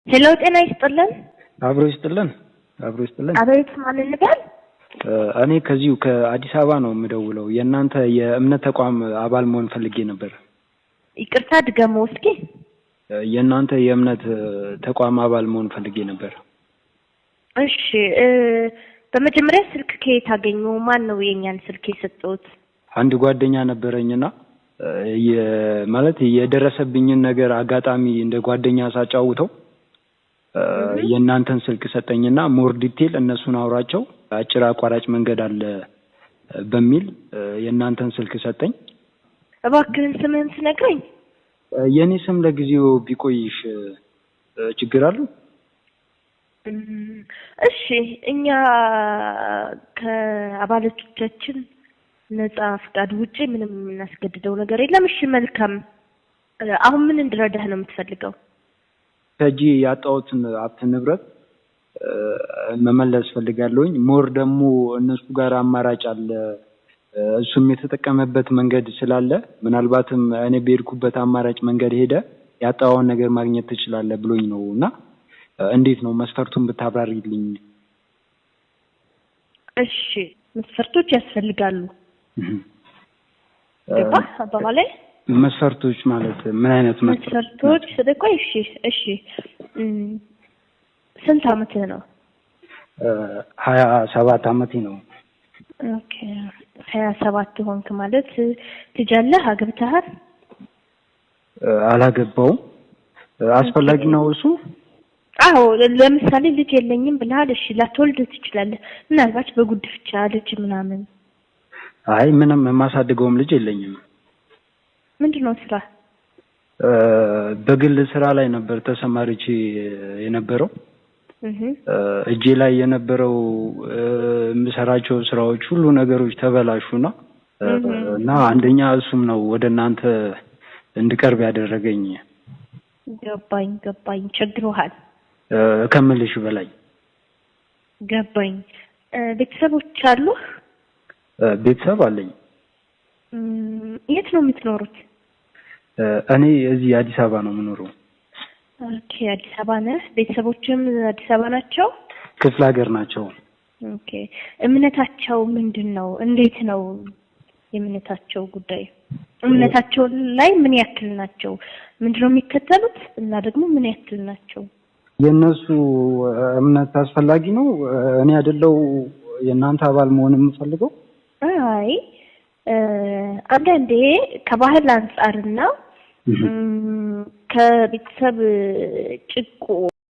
ሄሎ ጤና ይስጥልን። አብሮ ይስጥልን። አቤት ማን እንበል? እኔ ከዚሁ ከአዲስ አበባ ነው የምደውለው። የእናንተ የእምነት ተቋም አባል መሆን ፈልጌ ነበር። ይቅርታ ድገመው እስኪ። የእናንተ የእምነት ተቋም አባል መሆን ፈልጌ ነበር። እሺ በመጀመሪያ ስልክ ከየት አገኙ? ማን ነው የኛን ስልክ የሰጠውት? አንድ ጓደኛ ነበረኝና ማለት የደረሰብኝን ነገር አጋጣሚ እንደ ጓደኛ ሳጫውተው የእናንተን ስልክ ሰጠኝና ሞር ዲቴል እነሱን አውራቸው አጭር አቋራጭ መንገድ አለ በሚል የእናንተን ስልክ ሰጠኝ። እባክህን ስምህን ትነግረኝ? የኔ ስም ለጊዜው ቢቆይሽ ችግር አለው? እሺ እኛ ከአባሎቻችን ነፃ ፍቃድ ውጪ ምንም እናስገድደው ነገር የለም። እሺ መልካም። አሁን ምን እንድረዳህ ነው የምትፈልገው? ከጂ ያጣሁትን ሀብት ንብረት መመለስ ፈልጋለሁኝ። ሞር ደግሞ እነሱ ጋር አማራጭ አለ፣ እሱም የተጠቀመበት መንገድ ስላለ ምናልባትም እኔ በሄድኩበት አማራጭ መንገድ ሄደ ያጣውን ነገር ማግኘት ትችላለህ ብሎኝ ነው። እና እንዴት ነው መስፈርቱን ብታብራሪልኝ? እሺ መስፈርቶች ያስፈልጋሉ። አባባሌ መስፈርቶች ማለት ምን አይነት መስፈርቶች? ስለቆይ እሺ ስንት አመትህ ነው? 27 አመቴ ነው። ኦኬ 27 ሆንክ ማለት ልጅ አለህ? አግብተሃል? አላገባውም። አስፈላጊ ነው እሱ? አዎ ለምሳሌ ልጅ የለኝም ብለሃል። እሺ ላትወልድ ትችላለህ፣ ምናልባት በጉድፍቻ ልጅ ምናምን። አይ ምንም የማሳድገውም ልጅ የለኝም። ምንድነው ስራ? በግል ስራ ላይ ነበር ተሰማርቼ የነበረው። እጄ ላይ የነበረው የምሰራቸው ስራዎች ሁሉ ነገሮች ተበላሹና እና አንደኛ እሱም ነው ወደ እናንተ እንድቀርብ ያደረገኝ። ገባኝ። ቸግሮሃል ከምልሽ በላይ ገባኝ። ቤተሰቦች አሉ? ቤተሰብ አለኝ። የት ነው የምትኖሩት? እኔ እዚህ አዲስ አበባ ነው የምኖረው። ኦኬ አዲስ አበባ ነህ? ቤተሰቦችም አዲስ አበባ ናቸው? ክፍለ ሀገር ናቸው። ኦኬ እምነታቸው ምንድነው? እንዴት ነው የእምነታቸው ጉዳይ? እምነታቸው ላይ ምን ያክል ናቸው? ምንድነው የሚከተሉት? እና ደግሞ ምን ያክል ናቸው? የነሱ እምነት አስፈላጊ ነው? እኔ አይደለው የእናንተ አባል መሆን የምፈልገው? አይ አንዳንዴ ከባህል አንፃርና ከቤተሰብ ጭቆ